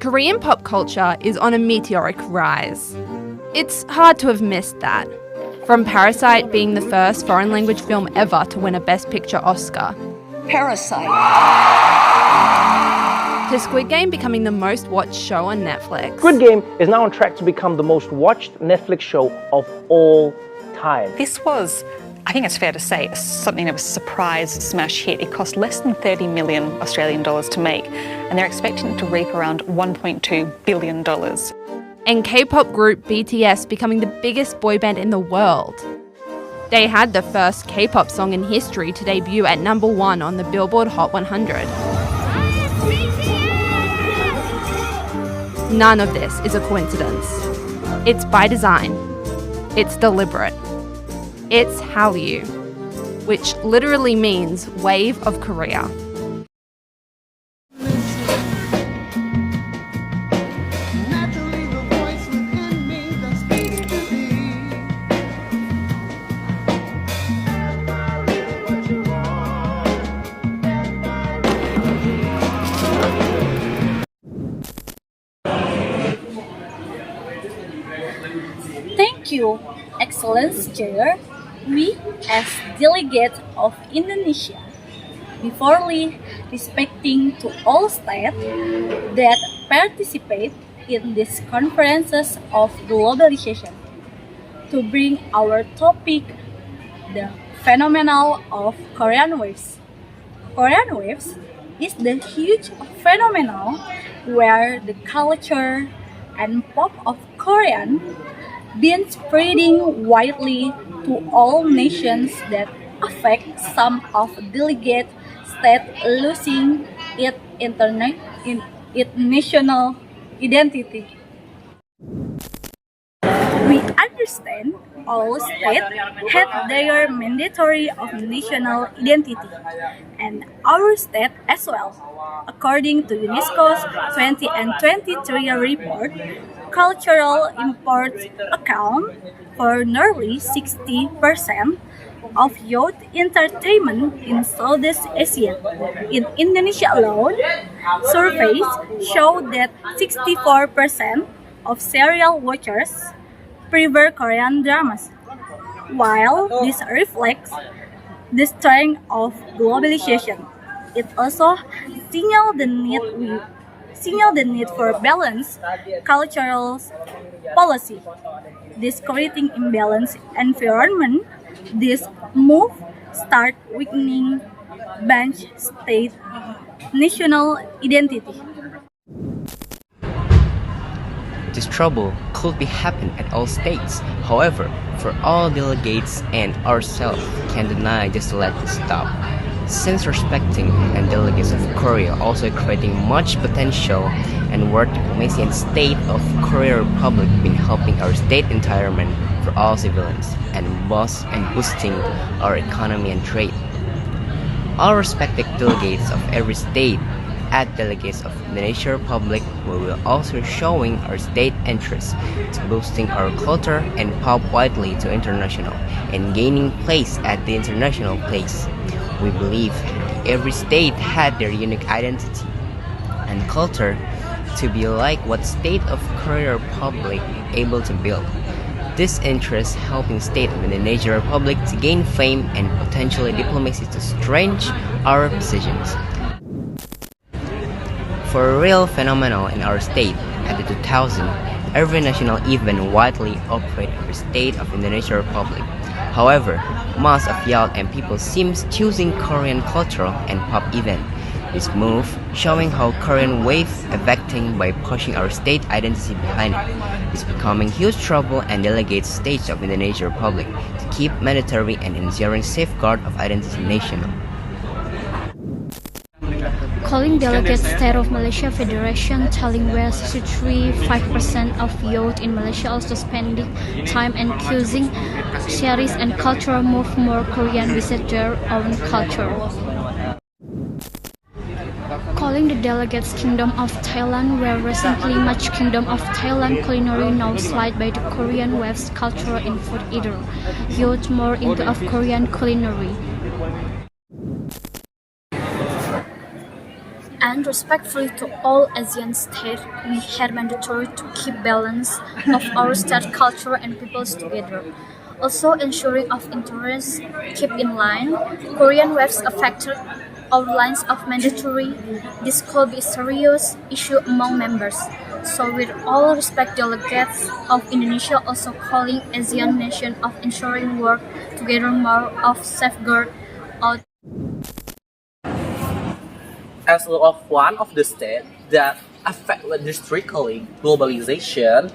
Korean pop culture is on a meteoric rise. It's hard to have missed that. From Parasite being the first foreign language film ever to win a Best Picture Oscar, Parasite, to Squid Game becoming the most watched show on Netflix. Squid Game is now on track to become the most watched Netflix show of all time. this was, I think it's fair to say, something of a surprise smash hit. It cost less than 30 million Australian dollars to make, and they're expecting it to reap around $1.2 billion. And K-pop group BTS becoming the biggest boy band in the world. They had the first K-pop song in history to debut at #1 on the Billboard Hot 100. None of this is a coincidence. It's by design. It's deliberate. It's Hallyu, which literally means Wave of Korea. Thank you, Excellence Chair. We, as delegate of Indonesia, beforely respecting to all states that participate in these conferences of globalization, to bring our topic, the phenomenon of Korean waves. Korean waves is the huge phenomenon where the culture and pop of Korean been spreading widely to all nations that affect some of delegate state losing its national identity. We understand all states have their mandatory of national identity, and our state as well. According to UNESCO's 2023 report, cultural imports account for nearly 60% of youth entertainment in Southeast Asia. In Indonesia alone, surveys show that 64% of serial watchers prefer Korean dramas. While this reflects the strength of globalization, it also signals the need for balanced cultural policy. This creating imbalanced environment, this move start weakening bench state national identity. This trouble could be happen at all states. However, for all delegates and ourselves can deny just to let it stop. Since respecting and delegates of Korea also creating much potential and where diplomacy and state of Korea Republic been helping our state environment for all civilians and boosting our economy and trade. All respected delegates of every state at delegates of Indonesia Republic, we will also showing our state interest to boosting our culture and pop widely to international and gaining place at the international place. We believe every state had their unique identity and culture to be like what state of Korea Republic able to build. This interest helping state of Indonesia Republic to gain fame and potentially diplomacy to strengthen our positions. For a real phenomenon in our state at the 2000, every national event widely operate in the state of Indonesia Republic. However, most of y'all and people seems choosing Korean cultural and pop event. This move showing how Korean wave affecting by pushing our state identity behind it is becoming huge trouble and delegates stage of Indonesia Republic to keep mandatory and ensuring safeguard of identity national. Calling delegates State of Malaysia Federation, telling where 63.5% of youth in Malaysia also spending time and choosing series and cultural move more Korean visit their own culture. Calling the delegates Kingdom of Thailand, where recently much Kingdom of Thailand culinary now slide by the Korean waves culture in food eater, youth more into of Korean culinary. And speaking respectfully to all Asian states, we had mandatory to keep balance of our state culture and peoples together. Also ensuring of interest keep in line. Korean waves affected our lines of mandatory. This could be a serious issue among members. So with all respect, delegates of Indonesia also calling Asian nation of ensuring work together more of safeguard our As of one of the states that affect strictly globalization,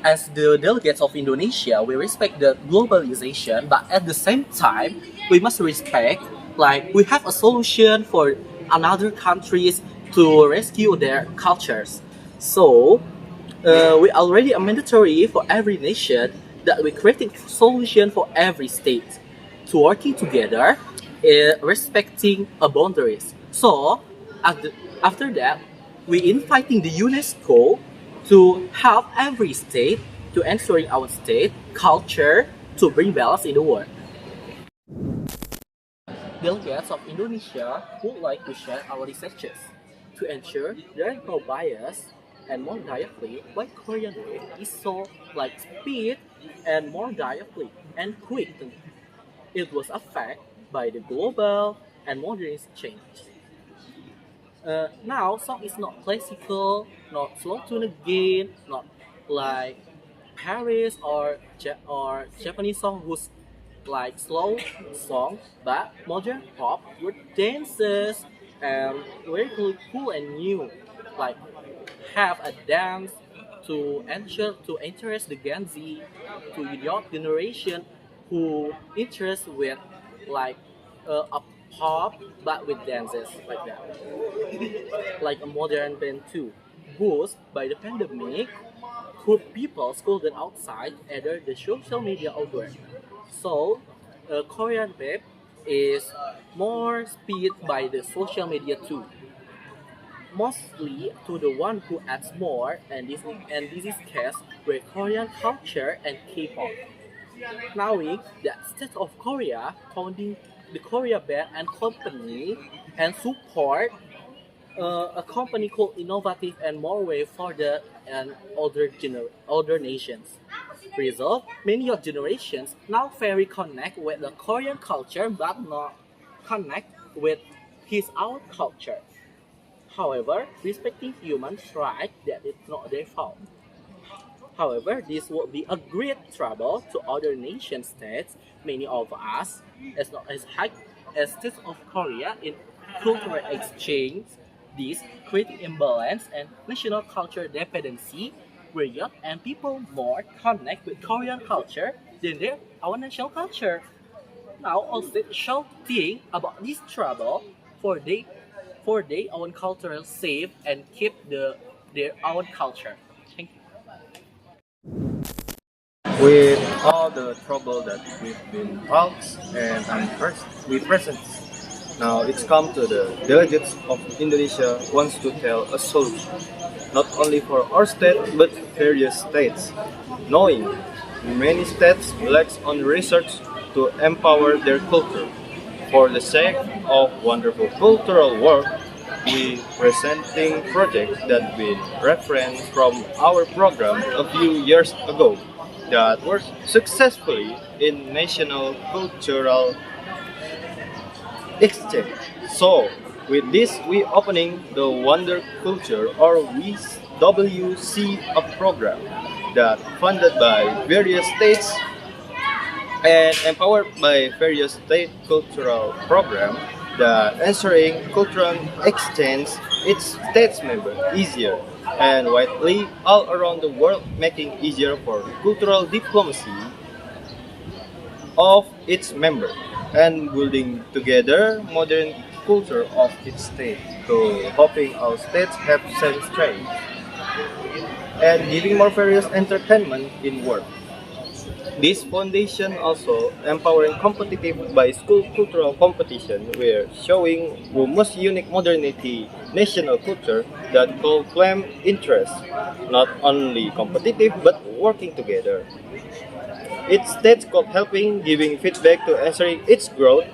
as the delegates of Indonesia, we respect the globalization, but at the same time, we must respect, like, we have a solution for another countries to rescue their cultures. So, we already a mandatory for every nation that we creating solution for every state to working together, respecting boundaries. So, after that, we inviting the UNESCO to help every state to ensuring our state culture to bring balance in the world. Delegates of Indonesia would like to share our researches to ensure there is no bias and more directly why Korean way is so like speed and more directly and quick. It was affected by the global and modern change. Now song is not classical, not slow tune again, not like Paris or Japanese song who's like slow song, but modern pop with dances and very cool and new. Like have a dance to interest the Gen Z to young generation who interest with like a pop but with dances like that. Like a modern band too. Boosted by the pandemic, could people scolded outside either the social media outdoor. So, Korean web is more speed by the social media too. Mostly to the one who adds more, and this is case with Korean culture and K-pop. Knowing that state of Korea founding the Korea band and company and support a company called Innovative and More Way for the and older nations. Result, many of generations now very connect with the Korean culture but not connect with his own culture. However, respecting human rights that is not their fault. However, this would be a great trouble to other nation states. Many of us, as not as high as states of Korea in cultural exchange, this creating imbalance and national culture dependency, where young and people more connect with Korean culture than our national culture. Now, all states should think about this trouble for their own cultural safe and keep their own culture. Thank you. With all the trouble that we've been out and we present, now it's come to the delegates of Indonesia wants to tell a solution, not only for our state but various states, knowing many states lacks on research to empower their culture. For the sake of wonderful cultural work, we presenting projects that been referenced from our program a few years ago that were successfully in national cultural exchange. So, with this, we opening the Wonder Culture or WC a program that funded by various states and empowered by various state cultural program that ensuring cultural exchange its states member easier and widely all around the world, making easier for cultural diplomacy of its member and building together modern culture of its state. So hoping our states have same strength and giving more various entertainment in work. This foundation also empowering competitive by school cultural competition where showing the most unique modernity national culture that will claim interest, not only competitive but working together. Its states called helping giving feedback to answering its growth.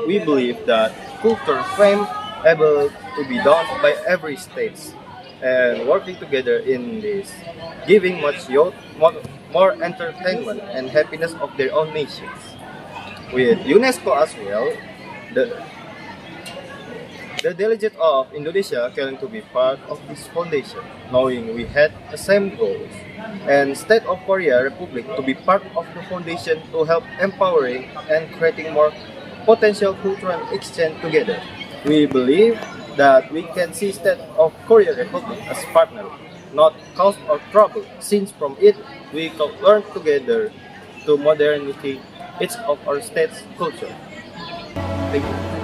We believe that culture frame able to be done by every state, and working together in this, giving much youth more entertainment and happiness of their own nations. With UNESCO as well, the delegate of Indonesia came to be part of this foundation, knowing we had the same goals, and State of Korea Republic to be part of the foundation to help empowering and creating more potential cultural exchange together. We believe that we can see State of Korea Republic as partner, not cause or trouble, since from it we can learn together to modernity each of our state's culture. Thank you.